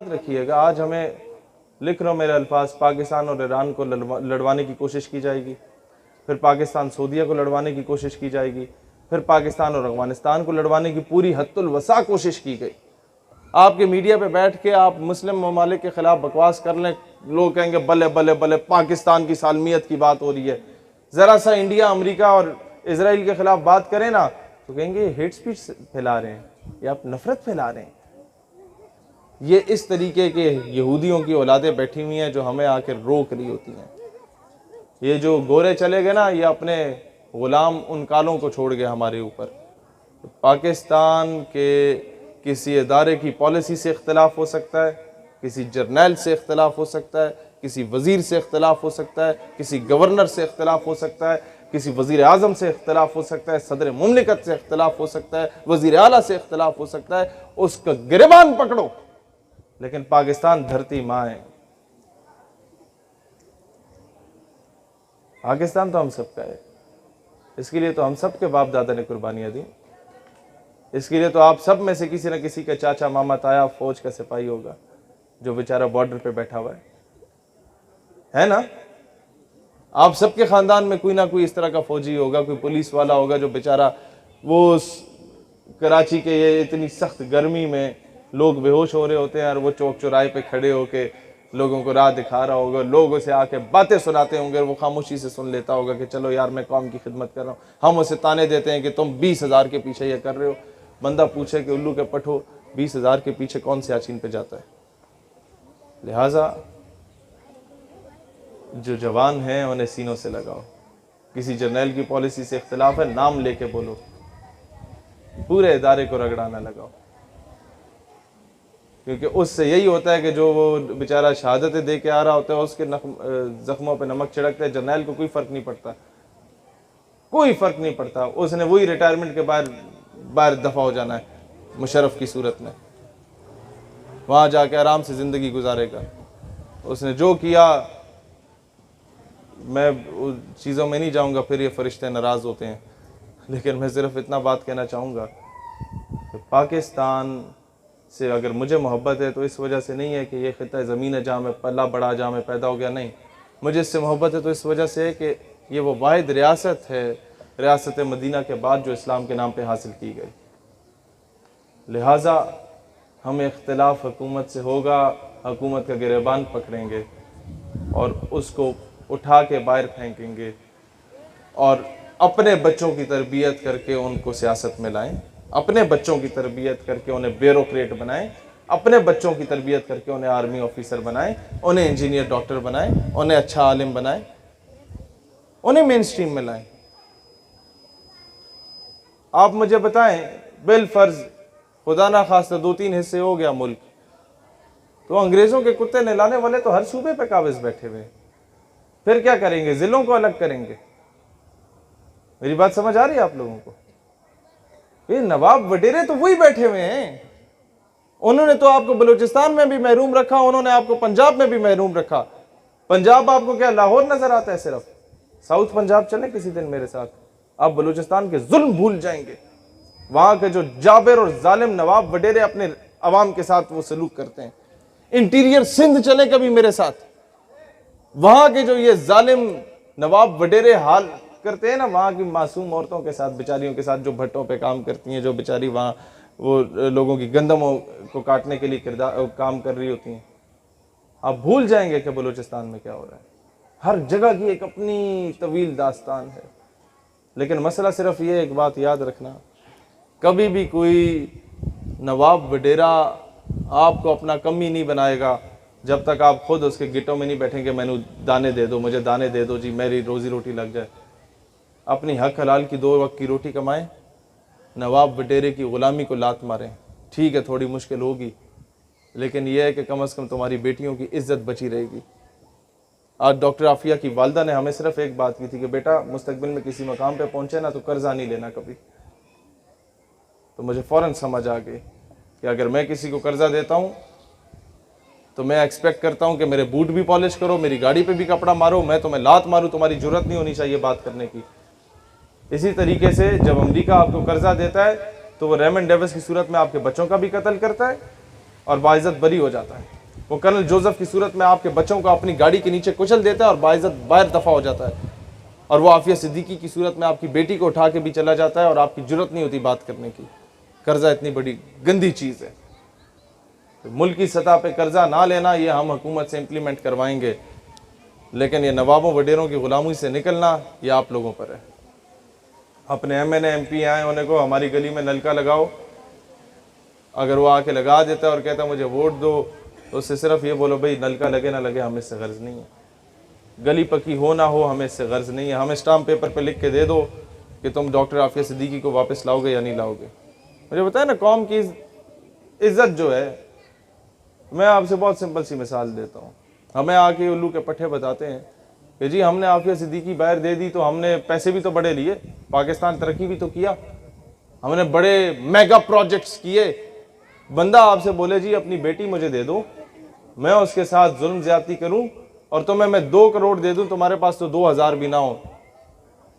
याद रखिएगा, आज हमें लिख रहा हूँ मेरे अल्फाज, पाकिस्तान और ईरान को लड़वाने की कोशिश की जाएगी, फिर पाकिस्तान सऊदीया को लड़वाने की कोशिश की जाएगी, फिर पाकिस्तान और अफगानिस्तान को लड़वाने की पूरी हद्दुल वसा कोशिश की गई। आपके मीडिया पे बैठ के आप मुस्लिम ममालिक के खिलाफ बकवास कर लें, लोग कहेंगे बल्ले बल्ले बल्ले पाकिस्तान की सालमियत की बात हो रही है। ज़रा सा इंडिया, अमेरिका और इसराइल के खिलाफ बात करें ना तो कहेंगे हेट स्पीच फैला रहे हैं या आप नफरत फैला रहे हैं। ये इस तरीके के यहूदियों की औलादें बैठी हुई हैं जो हमें आकर रोक रही होती हैं। ये जो गोरे चले गए ना, ये अपने गुलाम उन कालों को छोड़ गए हमारे ऊपर। पाकिस्तान के किसी इदारे की पॉलिसी से इख्तलाफ हो सकता है, किसी जर्नैल से इख्तलाफ हो सकता है, किसी वज़ीर से इख्तलाफ हो सकता है, किसी गवर्नर से इख्तलाफ हो सकता है, किसी वज़ीर आज़म से इख्तलाफ हो सकता है, सदर मुमलिकत से इख्तलाफ हो सकता है, वज़ीर आला से इख्तलाफ हो सकता है। उसका गिरबान पकड़ो, लेकिन पाकिस्तान धरती माँ है। पाकिस्तान तो हम सबका है, इसके लिए तो हम सब के बाप दादा ने कुर्बानियाँ दी। इसके लिए तो आप सब में से किसी न किसी का चाचा मामा ताया फौज का सिपाही होगा जो बेचारा बॉर्डर पे बैठा हुआ है ना। आप सबके खानदान में कोई ना कोई इस तरह का फौजी होगा, कोई पुलिस वाला होगा जो बेचारा वो कराची के ये इतनी सख्त गर्मी में लोग बेहोश हो रहे होते हैं और वो चौक चौराहे पे खड़े होके लोगों को राह दिखा रहा होगा, लोगों से आके बातें सुनाते होंगे, वो खामोशी से सुन लेता होगा कि चलो यार मैं कौम की खिदमत कर रहा हूँ। हम उसे ताने देते हैं कि तुम 20,000 के पीछे ये कर रहे हो। बंदा पूछे कि उल्लू के पठो 20,000 के पीछे कौन से याचीन पे जाता है। लिहाजा जो जवान हैं उन्हें सीनों से लगाओ। किसी जर्नैल की पॉलिसी से इख्तलाफ है, नाम लेके बोलो, पूरे इदारे को रगड़ाना लगाओ, क्योंकि उससे यही होता है कि जो वो बेचारा शहादतें दे के आ रहा होता है उसके जख्मों पे नमक छिड़कता है। जर्नैल को कोई फ़र्क नहीं पड़ता, कोई फ़र्क नहीं पड़ता। उसने वही रिटायरमेंट के बाहर दफ़ा हो जाना है मुशर्रफ की सूरत में, वहाँ जाके आराम से ज़िंदगी गुजारेगा। उसने जो किया, मैं उन चीज़ों में नहीं जाऊँगा, फिर ये फरिश्ते नाराज़ होते हैं, लेकिन मैं सिर्फ इतना बात कहना चाहूँगा कि पाकिस्तान से अगर मुझे मोहब्बत है तो इस वजह से नहीं है कि ये ख़िता ज़मीन है जहाँ में पल्ला बड़ा, जहाँ में पैदा हो गया, नहीं। मुझे इससे मोहब्बत है तो इस वजह से है कि ये वो वाहिद रियासत है, रियासत मदीना के बाद, जो इस्लाम के नाम पे हासिल की गई। लिहाजा हम इख्तिलाफ हुकूमत से होगा, हुकूमत का गिरबान पकड़ेंगे और उसको उठा के बाहर फेंकेंगे और अपने बच्चों की तरबियत करके उनको सियासत में लाएं, अपने बच्चों की तरबियत करके उन्हें ब्यूरोक्रेट बनाएं, अपने बच्चों की तरबियत करके उन्हें आर्मी ऑफिसर बनाएं, उन्हें इंजीनियर डॉक्टर बनाएं, उन्हें अच्छा आलिम बनाएं, उन्हें मेन स्ट्रीम में लाएं। आप मुझे बताएं, बिल फर्ज खुदा ना खास्ता 2-3 हिस्से हो गया मुल्क, तो अंग्रेज़ों के कुत्ते नहलाने वाले तो हर सूबे पे काबिज बैठे हुए, फिर क्या करेंगे? ज़िलों को अलग करेंगे। मेरी बात समझ आ रही है आप लोगों को? ये नवाब वडेरे तो वही बैठे हुए हैं। उन्होंने तो आपको बलूचिस्तान में भी महरूम रखा, उन्होंने आपको पंजाब में भी महरूम रखा। पंजाब आपको क्या लाहौर नजर आता है सिर्फ? साउथ पंजाब चले किसी दिन मेरे साथ, आप बलूचिस्तान के जुल्म भूल जाएंगे। वहां के जो जाबिर और जालिम नवाब वडेरे अपने अवाम के साथ वो सलूक करते हैं। इंटीरियर सिंध चले कभी मेरे साथ, वहां के जो ये जालिम नवाब वडेरे हाल करते हैं ना, वहाँ की मासूम औरतों के साथ, बेचारियों के साथ, जो भट्टों पे काम करती हैं, जो बेचारी वहाँ वो लोगों की गंदमों को काटने के लिए काम कर रही होती हैं। आप भूल जाएंगे कि बलूचिस्तान में क्या हो रहा है। हर जगह की एक अपनी तवील दास्तान है। लेकिन मसला सिर्फ ये, एक बात याद रखना, कभी भी कोई नवाब वडेरा आपको अपना कमी नहीं बनाएगा जब तक आप खुद उसके गिटों में नहीं बैठेंगे, मैंने दाने दे दो, मुझे दाने दे दो जी, मेरी रोज़ी रोटी लग जाए। अपनी हक हलाल की 2 वक्त की रोटी कमाएं, नवाब वडेरे की ग़ुलामी को लात मारें। ठीक है, थोड़ी मुश्किल होगी, लेकिन यह है कि कम से कम तुम्हारी बेटियों की इज्जत बची रहेगी। आज डॉक्टर आफिया की वालदा ने हमें सिर्फ एक बात की थी कि बेटा मुस्तकबिल में किसी मकाम पे पहुंचे ना तो कर्जा नहीं लेना कभी। तो मुझे फ़ौरन समझ आ गई कि अगर मैं किसी को कर्जा देता हूँ तो मैं एक्सपेक्ट करता हूँ कि मेरे बूट भी पॉलिश करो, मेरी गाड़ी पे भी कपड़ा मारो, मैं तुम्हें लात मारूँ, तुम्हारी जरूरत नहीं होनी चाहिए बात करने की। इसी तरीके से जब अमेरिका आपको कर्जा देता है तो वो रेमंड डेविस की सूरत में आपके बच्चों का भी कत्ल करता है और बाइज्जत बरी हो जाता है। वो कर्नल जोसेफ की सूरत में आपके बच्चों को अपनी गाड़ी के नीचे कुचल देता है और बाइज्जत बाहर दफा हो जाता है। और वो आफिया सिद्दीकी की सूरत में आपकी बेटी को उठा के भी चला जाता है और आपकी जुर्रत नहीं होती बात करने की। कर्जा इतनी बड़ी गंदी चीज़ है। तो मुल्क की सतह पे कर्जा ना लेना ये हम हुकूमत से इम्प्लीमेंट करवाएंगे, लेकिन ये नवाबों वडेरों की गुलामी से निकलना ये आप लोगों पर है। अपने MNA MP आए उन्हें को हमारी गली में नलका लगाओ, अगर वो आके लगा देता है और कहता है मुझे वोट दो, तो उससे सिर्फ ये बोलो भाई नलका लगे ना लगे हमें इससे गर्ज नहीं है, गली पक्की हो ना हो हमें इससे गर्ज नहीं है, हमें स्टाम्प पेपर पे लिख के दे दो कि तुम डॉक्टर आफिया सिद्दीकी को वापस लाओगे या नहीं लाओगे। मुझे बताया ना, कौम की इज्जत जो है, मैं आपसे बहुत सिंपल सी मिसाल देता हूँ। हमें आके उल्लू के पट्टे बताते हैं कि जी हमने आफिया सिद्दीकी बाहर दे दी तो हमने पैसे भी तो बड़े लिए, पाकिस्तान तरक्की भी तो किया, हमने बड़े मेगा प्रोजेक्ट्स किए। बंदा आपसे बोले जी अपनी बेटी मुझे दे दो, मैं उसके साथ जुल्म ज्यादती करूं और तुम्हें मैं 2 करोड़ दे दूं, तुम्हारे पास तो 2000 भी ना हो,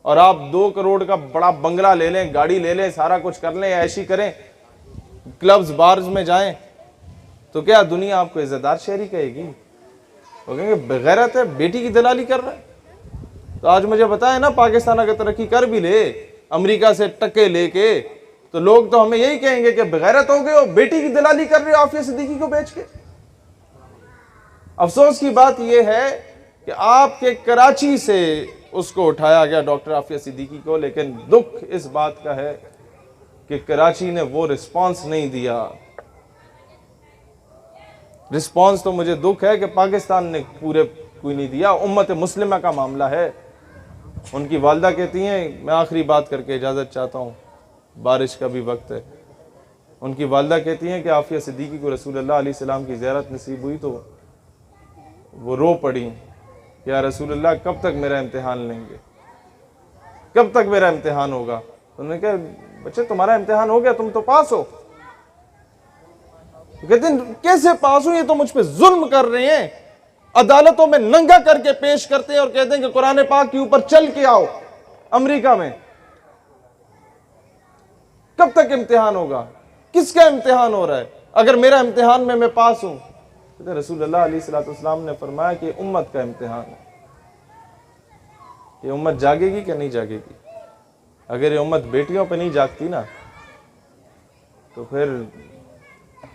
और आप 2 करोड़ का बड़ा बंगला ले लें, गाड़ी ले लें, सारा कुछ कर लें, ऐशी करें, क्लब्स बार्स में जाएं, तो क्या दुनिया आपको इज्जतदार शहरी कहेगी? वो कहेंगे बेगैरत है, बेटी की दलाली कर रहा है। तो आज मुझे बताएं ना, पाकिस्तान अगर तरक्की कर भी ले अमेरिका से टक्के लेके, तो लोग तो हमें यही कहेंगे कि बेगैरत हो गए हो, बेटी की दलाली कर रहे हो आफिया सिद्दीकी को बेच के। अफसोस की बात यह है कि आपके कराची से उसको उठाया गया डॉक्टर आफिया सिद्दीकी को, लेकिन दुख इस बात का है कि कराची ने वो रिस्पांस नहीं दिया। रिस्पांस तो मुझे दुख है कि पाकिस्तान ने पूरे कोई नहीं दिया। उम्मत मुस्लिमा का मामला है। उनकी वालदा कहती हैं, मैं आखिरी बात करके इजाज़त चाहता हूँ, बारिश का भी वक्त है। उनकी वालदा कहती हैं कि आफिया सिद्दीकी को रसूलुल्लाह अलैहि सलाम की ज़ियारत नसीब हुई तो वो रो पड़ी, या रसूलुल्लाह कब तक मेरा इम्तिहान लेंगे, कब तक मेरा इम्तिहान होगा? उन्होंने कहा बच्चे तुम्हारा इम्तिहान हो गया, तुम तो पास हो। कहते हैं कैसे पास हो, ये तो मुझ पे जुल्म कर रहे हैं, अदालतों में नंगा करके पेश करते हैं और कहते हैं कि कुरान पाक के ऊपर चल के आओ अमेरिका में। कब तक इम्तिहान होगा? किसका इम्तिहान हो रहा है? अगर मेरा इम्तिहान में मैं पास हूं, तो रसूलुल्लाह अलैहिस्सलाम ने फरमाया कि उम्मत का इम्तिहान है, ये उम्मत जागेगी क्या नहीं जागेगी। अगर ये उम्मत बेटियों पे नहीं जागती ना, तो फिर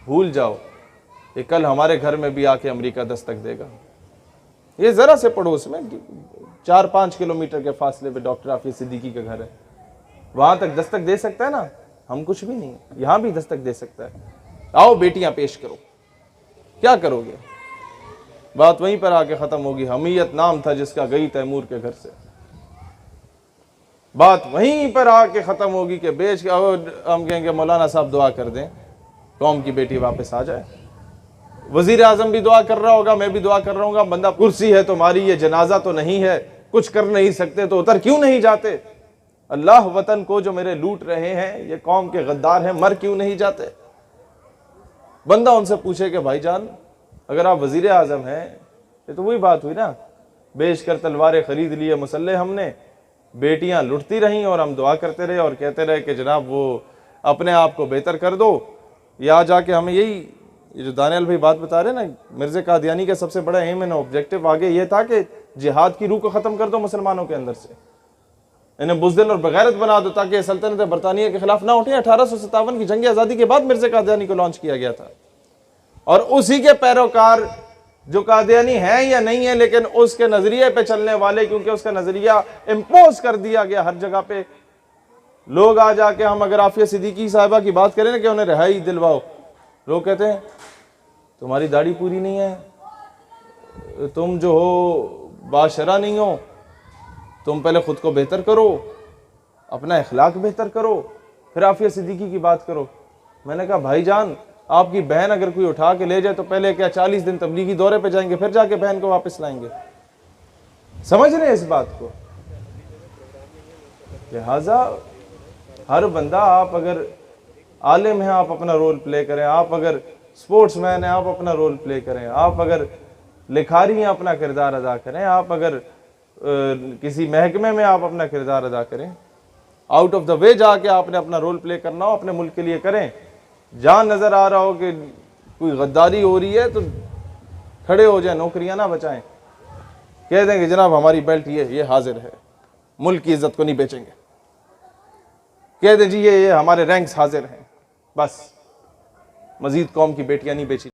भूल जाओ, ये कल हमारे घर में भी आके अमेरिका दस्तक देगा। ये जरा से पड़ोस में 4-5 किलोमीटर के फासले पे डॉक्टर आफिया सिद्दीकी का घर है, वहां तक दस्तक दे सकता है ना। हम कुछ भी नहीं, यहां भी दस्तक दे सकता है। आओ बेटियां पेश करो, क्या करोगे? बात वहीं पर आके खत्म होगी। हमीयत नाम था जिसका गई तैमूर के घर से, बात वहीं पर आके खत्म होगी कि बेच के हम कहेंगे मौलाना साहब दुआ कर दें कौम की बेटी वापस आ जाए। वजीर आजम भी दुआ कर रहा होगा, मैं भी दुआ कर रहा हूँ। बंदा कुर्सी है तुम्हारी, ये जनाजा तो नहीं है, कुछ कर नहीं सकते तो उतर क्यों नहीं जाते? अल्लाह वतन को जो मेरे लूट रहे हैं, ये कौम के गद्दार हैं, मर क्यों नहीं जाते? बंदा उनसे पूछे कि भाईजान अगर आप वजीर आजम हैं, ये तो वही बात हुई ना, बेच कर तलवारें खरीद लिए मुसल्ले हमने, बेटियां लुटती रहीं और हम दुआ करते रहे और कहते रहे कि जनाब वो अपने आप को बेहतर कर दो। या जाके हमें यही, ये जो दानियाल भाई बात बता रहे ना, मिर्ज़ा कादियानी का सबसे बड़ा एम एंड ऑब्जेक्टिव आगे ये था कि जिहाद की रूह को ख़त्म कर दो मुसलमानों के अंदर से, इन्हें बुज़दिल और बगैरत बना दो ताकि सल्तनत बरतानिया के खिलाफ ना उठे। 1857 की जंग आज़ादी के बाद मिर्ज़ा कादियानी को लॉन्च किया गया था, और उसी के पैरोकार जो कादियानी है या नहीं है, लेकिन उसके नजरिए पे चलने वाले, क्योंकि उसका नजरिया इम्पोज कर दिया गया हर जगह पे। लोग आ जाके, हम अगर आफिया सिद्दीकी साहिबा की बात करें ना कि उन्हें रिहाई दिलवाओ, लोग कहते हैं तुम्हारी दाढ़ी पूरी नहीं है, तुम जो हो बाशरा नहीं हो, तुम पहले खुद को बेहतर करो, अपना इखलाक बेहतर करो, फिर आफिया सिद्दीकी की बात करो। मैंने कहा भाईजान, आपकी बहन अगर कोई उठा के ले जाए तो पहले क्या 40 दिन तबलीगी दौरे पे जाएंगे, फिर जाके बहन को वापस लाएंगे? समझ रहे हैं इस बात को? लिहाजा हर बंदा, आप अगर आलिम हैं आप अपना रोल प्ले करें, आप अगर स्पोर्ट्समैन हैं आप अपना रोल प्ले करें, आप अगर लिखारी हैं अपना किरदार अदा करें, आप अगर किसी महकमे में आप अपना किरदार अदा करें, आउट ऑफ द वे जाके आपने अपना रोल प्ले करना हो, अपने मुल्क के लिए करें। जहाँ नज़र आ रहा हो कि कोई गद्दारी हो रही है तो खड़े हो जाए, नौकरियां ना बचाएं, कह दें कि जनाब हमारी बेल्ट ये हाजिर है, मुल्क की इज्जत को नहीं बेचेंगे, कह दें जी ये हमारे रैंक्स हाजिर हैं, बस मजीद कौम की बेटियां नहीं बेची।